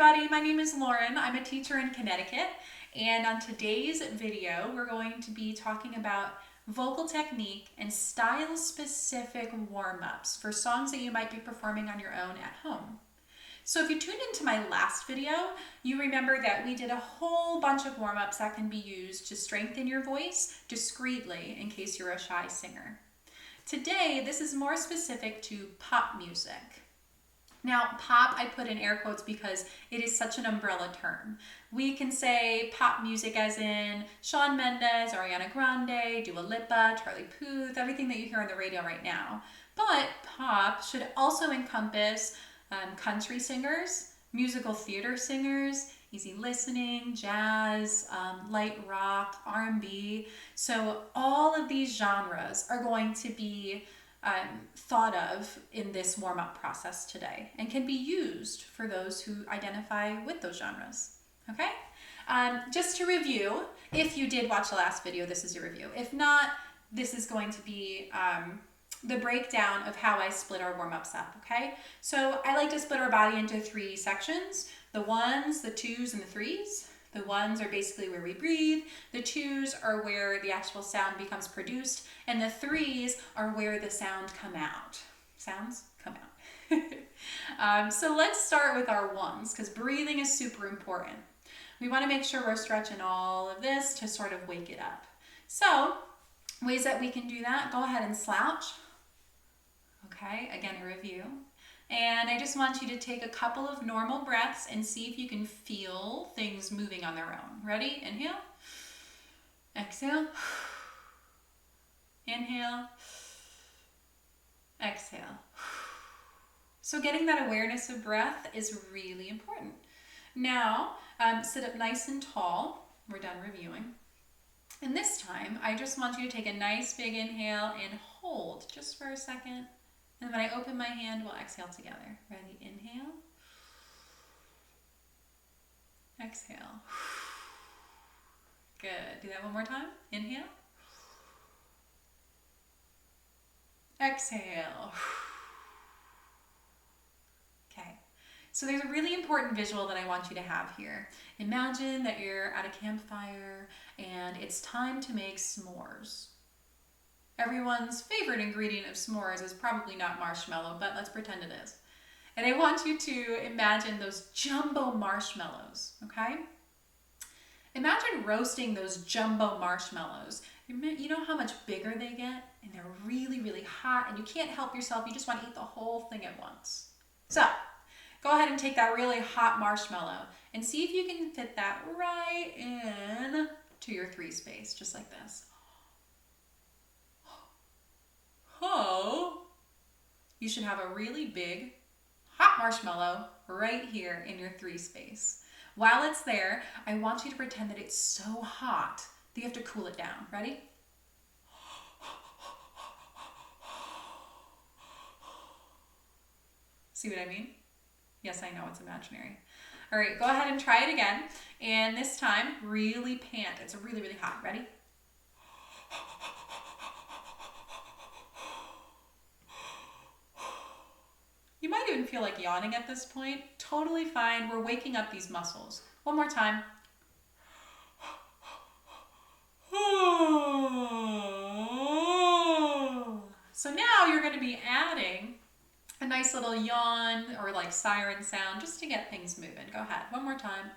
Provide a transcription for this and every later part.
everybody, my name is Lauren. I'm a teacher in Connecticut, and on today's video we're going to be talking about vocal technique and style-specific warm-ups for songs that you might be performing on your own at home. So if you tuned into my last video, you remember that we did a whole bunch of warm-ups that can be used to strengthen your voice discreetly in case you're a shy singer. Today, this is more specific to pop music. Now, pop, I put in air quotes because it is such an umbrella term. We can say pop music as in Shawn Mendes, Ariana Grande, Dua Lipa, Charlie Puth, everything that you hear on the radio right now. But pop should also encompass country singers, musical theater singers, easy listening, jazz, light rock, R&B. So all of these genres are going to be thought of in this warm-up process today and can be used for those who identify with those genres. Okay? Just to review, if you did watch the last video, this is your review. If not, this is going to be the breakdown of how I split our warm-ups up, okay? So I like to split our body into 3 sections: the ones, the twos, and the threes. The ones are basically where we breathe, the twos are where the actual sound becomes produced, and the threes are where the sounds come out. So let's start with our ones, because breathing is super important. We want to make sure we're stretching all of this to sort of wake it up. So ways that we can do that: go ahead and slouch. Okay, again, a review. And I just want you to take a couple of normal breaths and see if you can feel things moving on their own. Ready? Inhale. Exhale. Inhale. Exhale. So getting that awareness of breath is really important. Now, sit up nice and tall. We're done reviewing. And this time, I just want you to take a nice big inhale and hold just for a second. And when I open my hand, we'll exhale together. Ready? Inhale. Exhale. Good. Do that one more time. Inhale. Exhale. Okay. So there's a really important visual that I want you to have here. Imagine that you're at a campfire and it's time to make s'mores. Everyone's favorite ingredient of s'mores is probably not marshmallow, but let's pretend it is. And I want you to imagine those jumbo marshmallows, okay? Imagine roasting those jumbo marshmallows. You know how much bigger they get? And they're really, really hot, and you can't help yourself. You just want to eat the whole thing at once. So, go ahead and take that really hot marshmallow and see if you can fit that right in to your 3 space, just like this. Oh, you should have a really big hot marshmallow right here in your 3 space. While it's there, I want you to pretend that it's so hot that you have to cool it down. Ready? See what I mean? Yes, I know it's imaginary. All right, go ahead and try it again. And this time, really pant. It's really, really hot. Ready? You might even feel like yawning at this point. Totally fine. We're waking up these muscles. One more time. So now you're going to be adding a nice little yawn or like siren sound just to get things moving. Go ahead. One more time.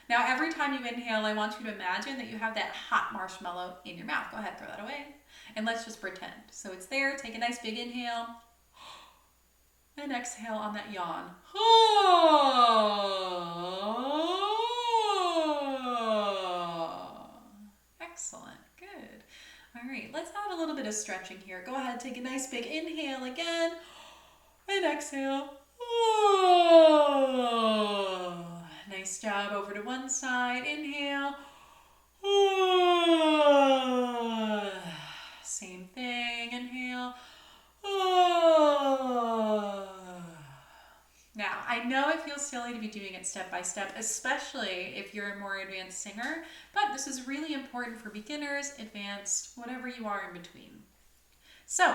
Now, every time you inhale, I want you to imagine that you have that hot marshmallow in your mouth. Go ahead, throw that away. And let's just pretend. So it's there. Take a nice big inhale. And exhale on that yawn. Excellent. Good. All right, let's add a little bit of stretching here. Go ahead, take a nice big inhale again. And exhale. Nice job. Over to one side. Inhale. Same thing. Inhale. Now, I I know it feels silly to be doing it step by step, especially if you're a more advanced singer, but this is really important for beginners, advanced, whatever you are in between. So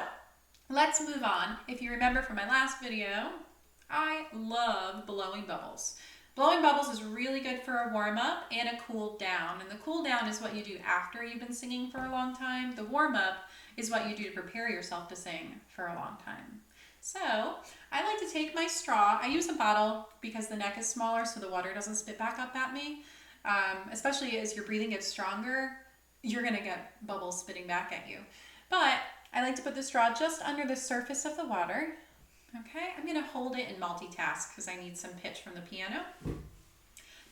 let's move on. If you remember from my last video, I love blowing bubbles. Blowing bubbles is really good for a warm-up and a cool down. And the cool down is what you do after you've been singing for a long time. The warm-up is what you do to prepare yourself to sing for a long time. So I like to take my straw. I use a bottle because the neck is smaller so the water doesn't spit back up at me. Especially as your breathing gets stronger, you're going to get bubbles spitting back at you. But I like to put the straw just under the surface of the water. Okay, I'm going to hold it and multitask because I need some pitch from the piano.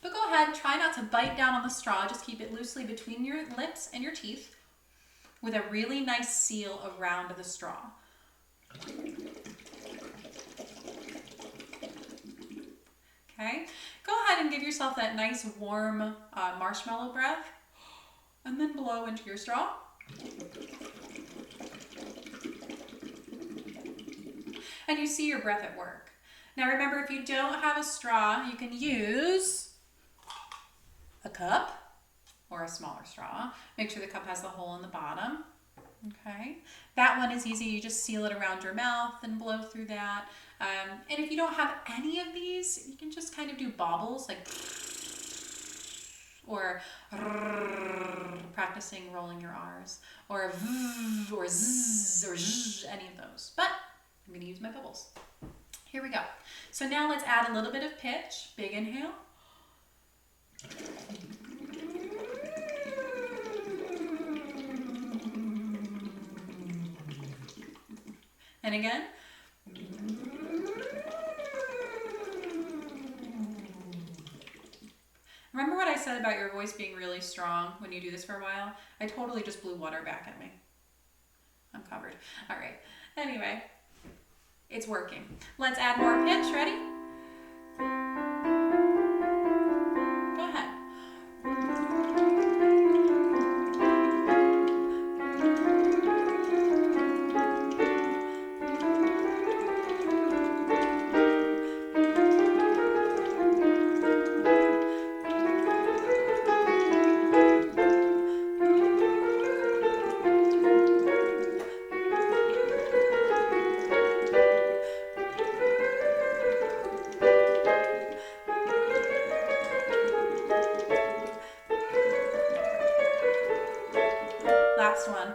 But go ahead, try not to bite down on the straw. Just keep it loosely between your lips and your teeth with a really nice seal around the straw. Okay, go ahead and give yourself that nice warm marshmallow breath and then blow into your straw. And you see your breath at work. Now remember, if you don't have a straw, you can use a cup or a smaller straw. Make sure the cup has the hole in the bottom. Okay, that one is easy. You just seal it around your mouth and blow through that. And if you don't have any of these, you can just kind of do bobbles like or practicing rolling your R's or v or zzz or zh, any of those. But I'm going to use my bubbles. Here we go. So now let's add a little bit of pitch. Big inhale. And again. Remember what I said about your voice being really strong when you do this for a while? I totally just blew water back at me. I'm covered. All right. Anyway. It's working. Let's add more pitch. Ready? Go ahead. Last one.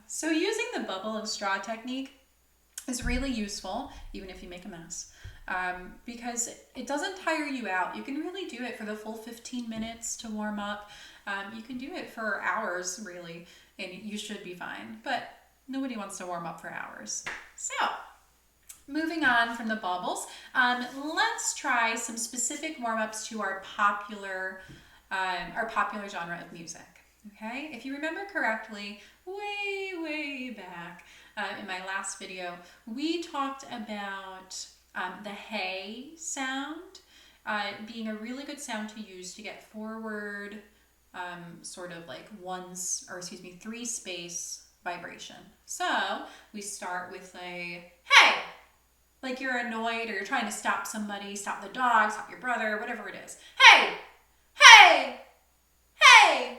So using the bubble and straw technique is really useful, even if you make a mess, because it doesn't tire you out. You can really do it for the full 15 minutes to warm up. You can do it for hours, really, and you should be fine. But nobody wants to warm up for hours. So moving on from the bubbles, let's try some specific warm-ups to our popular genre of music. Okay, if you remember correctly, way back in my last video, we talked about the hey sound being a really good sound to use to get forward, sort of like three space vibration. So we start with a hey, like you're annoyed or you're trying to stop somebody, stop the dog, stop your brother, whatever it is. Hey, hey, hey.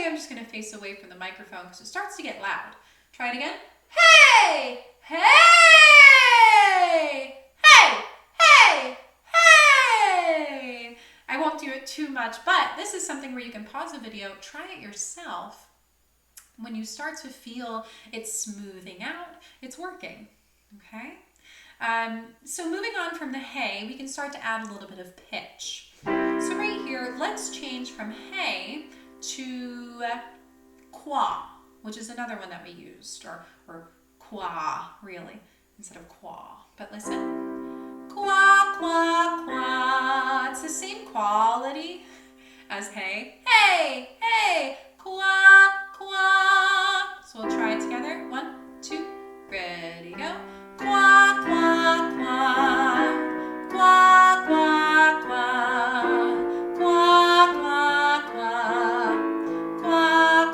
I'm just going to face away from the microphone because it starts to get loud. Try it again. Hey! Hey! Hey! Hey! Hey! I won't do it too much, but this is something where you can pause the video, try it yourself. When you start to feel it smoothing out, it's working. Okay? So moving on from the hey, we can start to add a little bit of pitch. So right here, let's change from hey to qua, which is another one that we used, or qua, really, instead of qua. But listen, qua, qua, qua. It's the same quality as hey. Hey, hey, qua, qua. So we'll try it together. 1, 2, ready, go. Qua, qua, qua. Qua, qua, qua. Qua, qua, qua. Qua,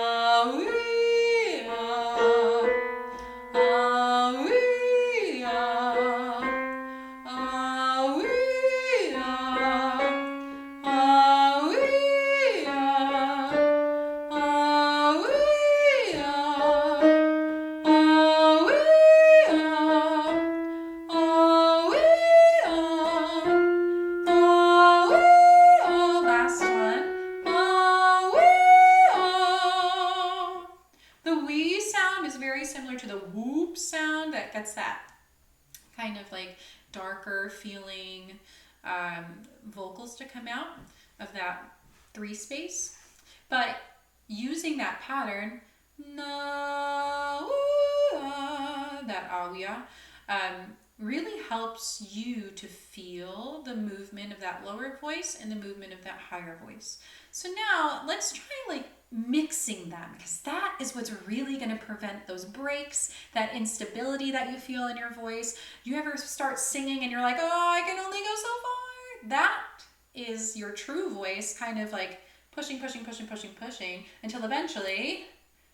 of like darker feeling vocals to come out of that 3 space. But using that pattern, na, woo, ah, that awia, really helps you to feel the movement of that lower voice and the movement of that higher voice. So now let's try like mixing them, because that is what's really going to prevent those breaks, that instability that you feel in your voice. You ever start singing and you're like, oh, I can only go so far? That is your true voice kind of like pushing until eventually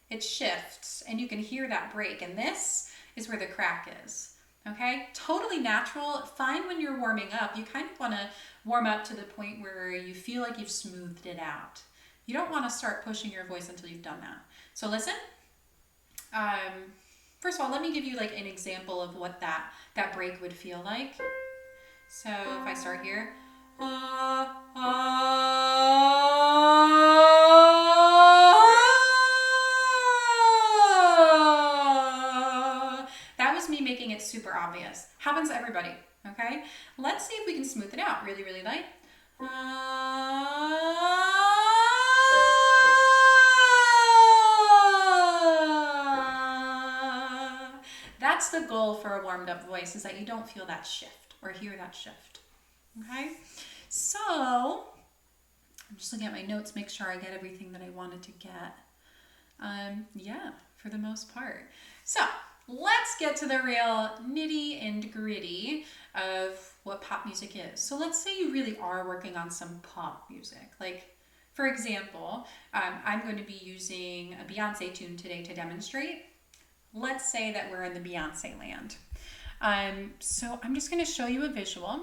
it shifts and you can hear that break. And this is where the crack is. Okay, totally natural. Fine when you're warming up. You kind of want to warm up to the point where you feel like you've smoothed it out. You don't want to start pushing your voice until you've done that. So listen. First of all, let me give you like an example of what that break would feel like. So if I start here, that was me making it super obvious. Happens to everybody, okay? Let's see if we can smooth it out really, really light. That's the goal for a warmed up voice, is that you don't feel that shift or hear that shift, okay? So, I'm just looking at my notes, make sure I get everything that I wanted to get. Yeah, for the most part. So, let's get to the real nitty and gritty of what pop music is. So let's say you really are working on some pop music. Like, for example, I'm going to be using a Beyonce tune today to demonstrate. Let's say that we're in the Beyonce land. So I'm just going to show you a visual.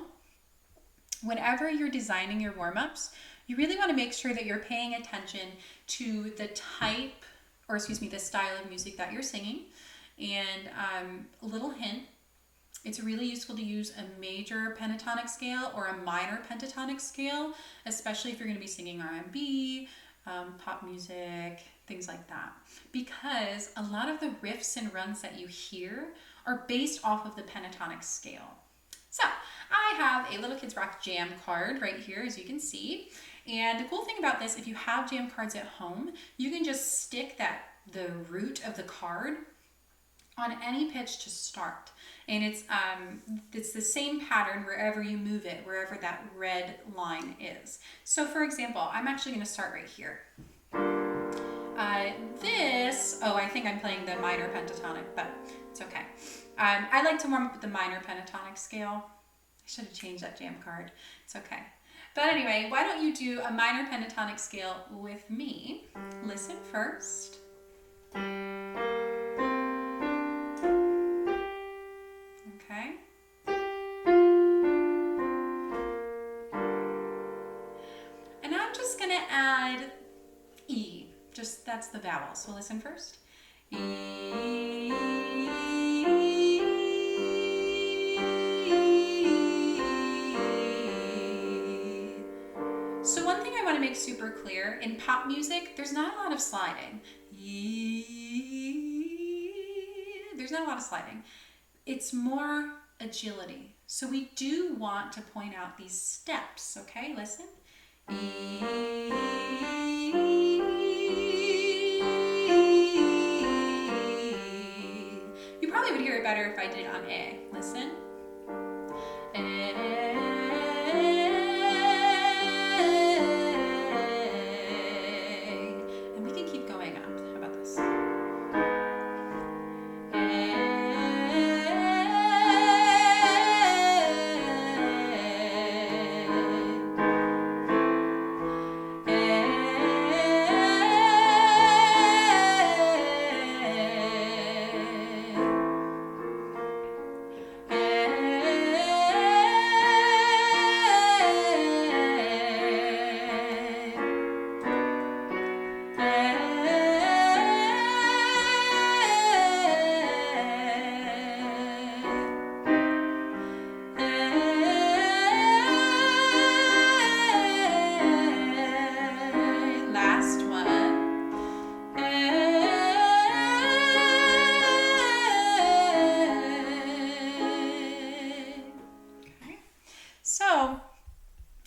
Whenever you're designing your warm-ups, you really want to make sure that you're paying attention to the the style of music that you're singing. And a little hint, it's really useful to use a major pentatonic scale or a minor pentatonic scale, especially if you're going to be singing R&B, pop music, things like that. Because a lot of the riffs and runs that you hear are based off of the pentatonic scale. So I have a Little Kids Rock jam card right here, as you can see. And the cool thing about this, if you have jam cards at home, you can just stick the root of the card on any pitch to start. And it's the same pattern wherever you move it, wherever that red line is. So for example, I'm actually going to start right here. I think I'm playing the minor pentatonic, but it's okay. I like to warm up with the minor pentatonic scale. I should have changed that jam card. It's okay. But anyway, why don't you do a minor pentatonic scale with me? Listen first. Okay. And I'm just going to add E. Just, that's the vowel. So listen first. E. So one thing I want to make super clear, in pop music, there's not a lot of sliding. There's not a lot of sliding. It's more agility. So we do want to point out these steps, okay? Listen. You probably would hear it better if I did it on A. Listen. And we can keep going up. How about this?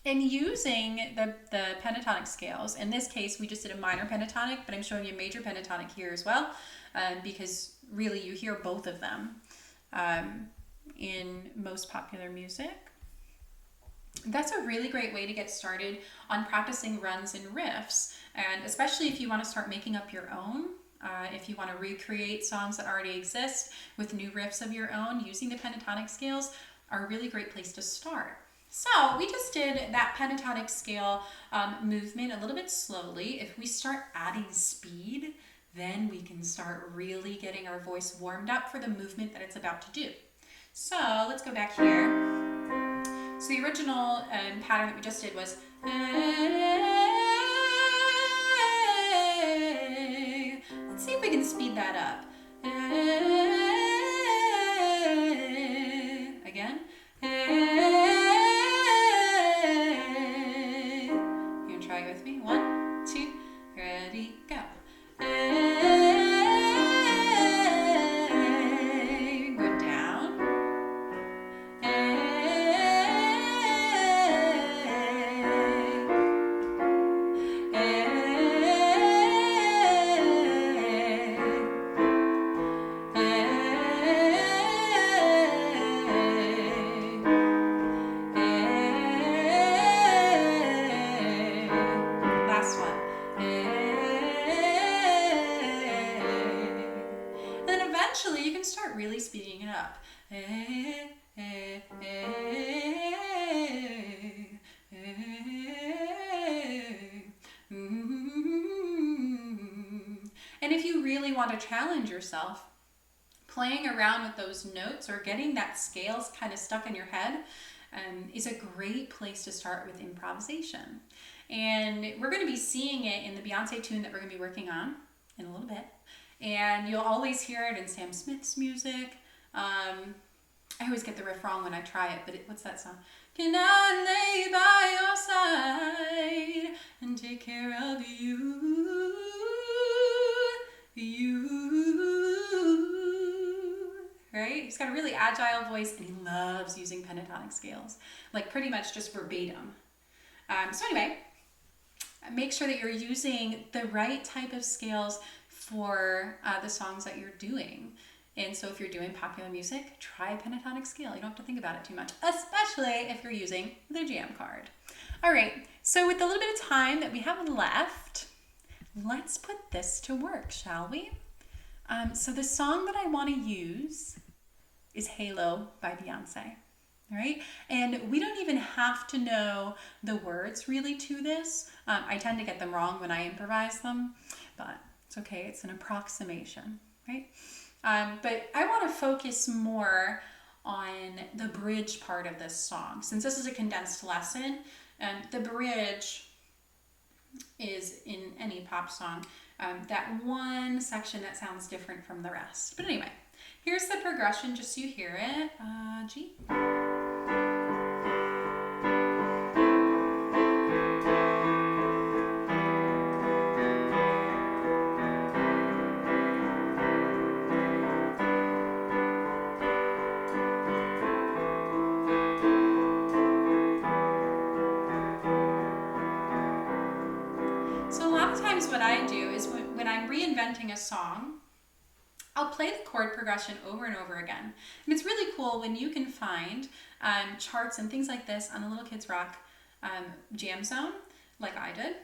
And using the pentatonic scales, in this case, we just did a minor pentatonic, but I'm showing you a major pentatonic here as well, because really you hear both of them in most popular music. That's a really great way to get started on practicing runs and riffs, and especially if you want to start making up your own. If you want to recreate songs that already exist with new riffs of your own, using the pentatonic scales are a really great place to start. So we just did that pentatonic scale movement a little bit slowly. If we start adding speed, then we can start really getting our voice warmed up for the movement that it's about to do. So let's go back here. So the original pattern that we just did was, let's see if we can speed that up. Again. Try it with me. 1, 2, ready, go. Go down. Eventually you can start really speeding it up. And if you really want to challenge yourself, playing around with those notes or getting that scales kind of stuck in your head is a great place to start with improvisation. And we're going to be seeing it in the Beyonce tune that we're going to be working on in a little bit. And you'll always hear it in Sam Smith's music. I always get the riff wrong when I try it, but what's that song? Can I lay by your side and take care of you? Right? He's got a really agile voice and he loves using pentatonic scales, like pretty much just verbatim. So anyway, make sure that you're using the right type of scales for the songs that you're doing. And so if you're doing popular music, try a pentatonic scale. You don't have to think about it too much, especially if you're using the jam card. All right, so with the little bit of time that we have left, let's put this to work, shall we? So the song that I want to use is Halo by Beyonce. All right, and we don't even have to know the words really to this. I tend to get them wrong when I improvise them, but it's okay, it's an approximation, right? But I want to focus more on the bridge part of this song. Since this is a condensed lesson, the bridge is in any pop song, that one section that sounds different from the rest. But anyway, here's the progression just so you hear it. G. What I do is when I'm reinventing a song, I'll play the chord progression over and over again. And it's really cool when you can find charts and things like this on the Little Kids Rock Jam Zone, like I did,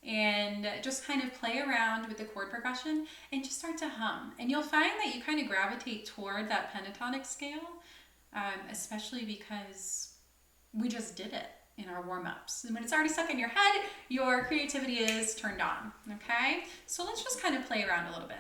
and just kind of play around with the chord progression and just start to hum. And you'll find that you kind of gravitate toward that pentatonic scale, especially because we just did it in our warm-ups. And when it's already stuck in your head, your creativity is turned on, okay? So let's just kind of play around a little bit.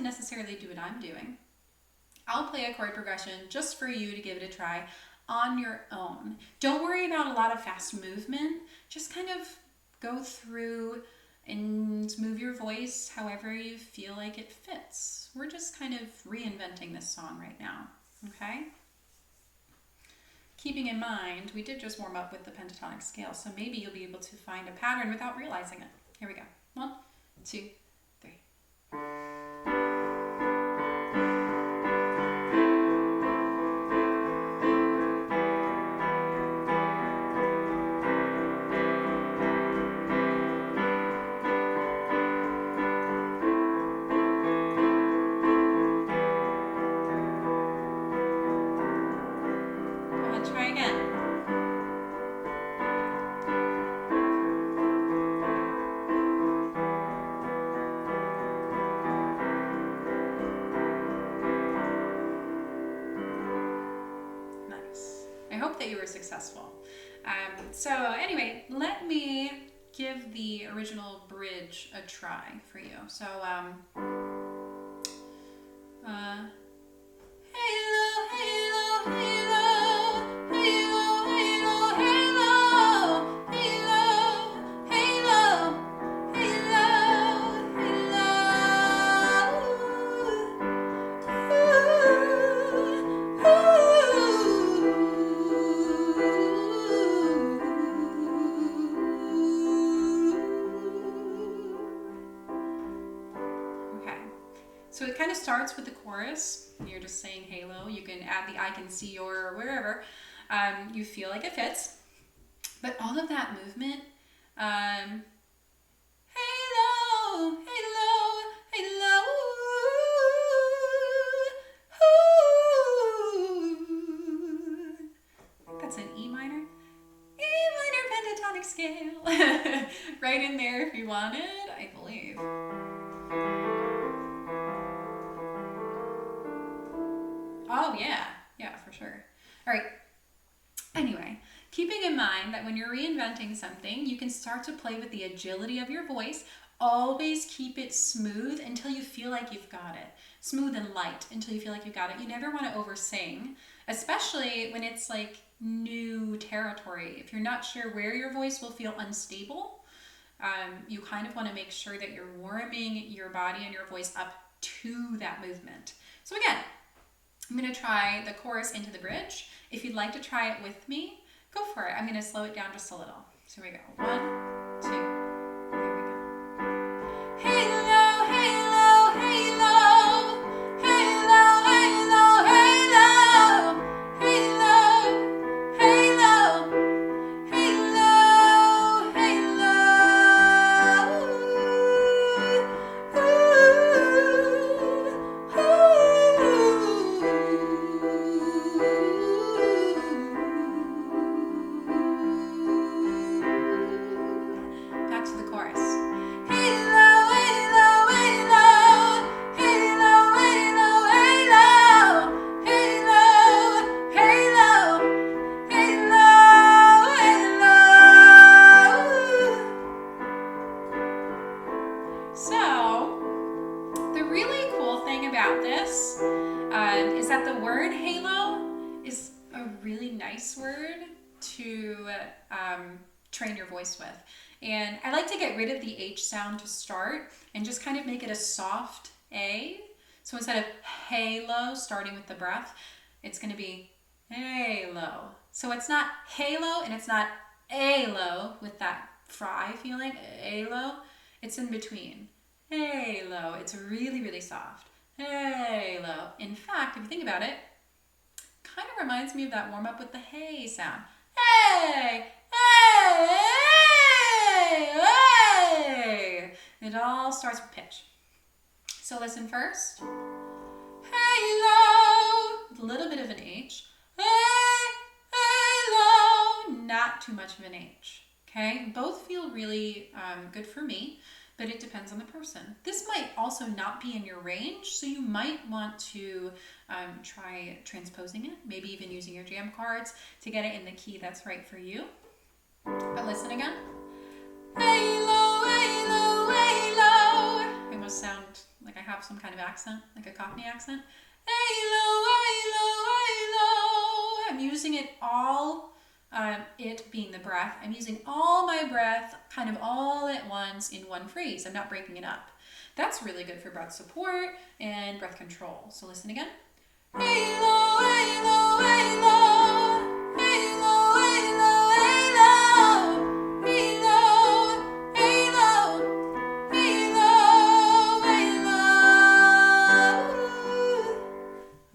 Necessarily do what I'm doing. I'll play a chord progression just for you to give it a try on your own. Don't worry about a lot of fast movement. Just kind of go through and move your voice however you feel like it fits. We're just kind of reinventing this song right now, okay? Keeping in mind, we did just warm up with the pentatonic scale, so maybe you'll be able to find a pattern without realizing it. Here we go. 1, 2, 3. Try again. Nice. I hope that you were successful. So anyway, let me give the original bridge a try for you. So, so it kind of starts with the chorus. You're just saying halo. You can add the I can see or wherever you feel like it fits. But all of that movement, halo, halo, halo, I think that's an E minor pentatonic scale. Right in there if you wanted, I believe. Oh, yeah, for sure. All right. Anyway, keeping in mind that when you're reinventing something, you can start to play with the agility of your voice. Always keep it smooth until you feel like you've got it. Smooth and light until you feel like you've got it. You never want to oversing, especially when it's like new territory. If you're not sure where your voice will feel unstable, you kind of want to make sure that you're warming your body and your voice up to that movement. So again, I'm going to try the chorus into the bridge. If you'd like to try it with me, go for it. I'm going to slow it down just a little. So here we go. 1, 2, here we go. Halo, halo, halo, halo, halo, halo, halo, halo, halo, halo, back to the chorus. Halo, halo, halo, halo, halo, halo, halo, halo, halo, halo. So, the really cool thing about this is that the word halo is a really nice word to train your voice with. And I like to get rid of the H sound to start and just kind of make it a soft A. So instead of halo, starting with the breath, it's going to be halo. So it's not halo and it's not halo with that fry feeling, halo. It's in between. Halo. It's really, really soft. Halo. In fact, if you think about it, kind of reminds me of that warm up with the hey sound. Hey, hey, hey, hey. It all starts with pitch. So listen first. Halo. With a little bit of an H. Hey, halo. Not too much of an H. Okay? Both feel really good for me, but it depends on the person. This might also not be in your range, so you might want to try transposing it, maybe even using your jam cards to get it in the key that's right for you. But listen again. Halo, halo, halo. I almost sound like I have some kind of accent, like a Cockney accent. Halo, all, it being the breath, I'm using all my breath kind of all at once in one phrase. I'm not breaking it up. That's really good for breath support and breath control. So listen again. Halo, halo, halo, halo, halo, halo, halo, halo, halo, halo.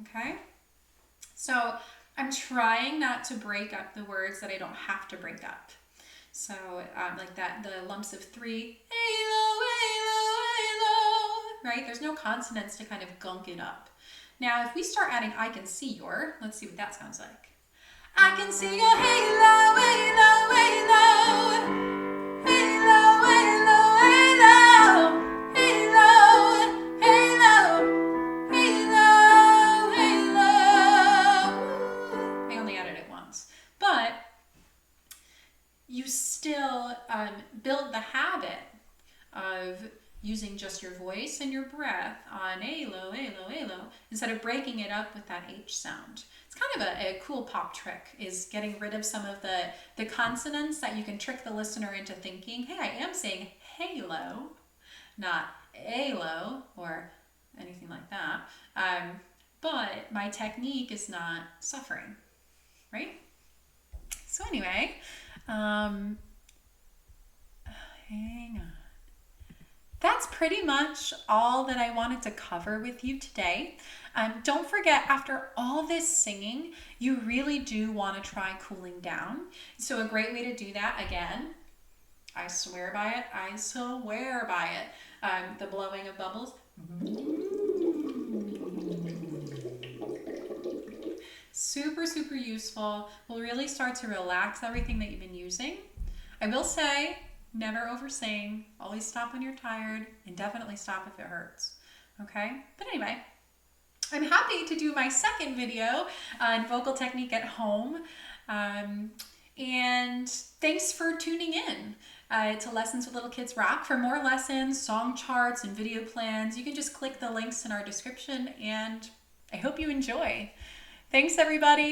Okay? So I'm trying not to break up the words that I don't have to break up. So like that, the lumps of 3, halo, halo, halo, right? There's no consonants to kind of gunk it up. Now, if we start adding I can see your, let's see what that sounds like. I can see your halo, halo, halo, halo, halo, halo, halo, halo, halo, halo. I only added it once, but you still build the habit of using just your voice and your breath on halo, halo, halo, instead of breaking it up with that H sound. It's kind of a cool pop trick, is getting rid of some of the consonants that you can trick the listener into thinking, hey, I am saying halo, not halo, or anything like that. But my technique is not suffering, right? So anyway, hang on. That's pretty much all that I wanted to cover with you today. Don't forget, after all this singing, you really do want to try cooling down. So a great way to do that, again, I swear by it, I swear by it, the blowing of bubbles. Super, super useful. Will really start to relax everything that you've been using. I will say, never over sing. Always stop when you're tired, and definitely stop if it hurts. Okay? But anyway, I'm happy to do my second video on vocal technique at home. And thanks for tuning in to Lessons with Little Kids Rock. For more lessons, song charts, and video plans, you can just click the links in our description, and I hope you enjoy. Thanks, everybody.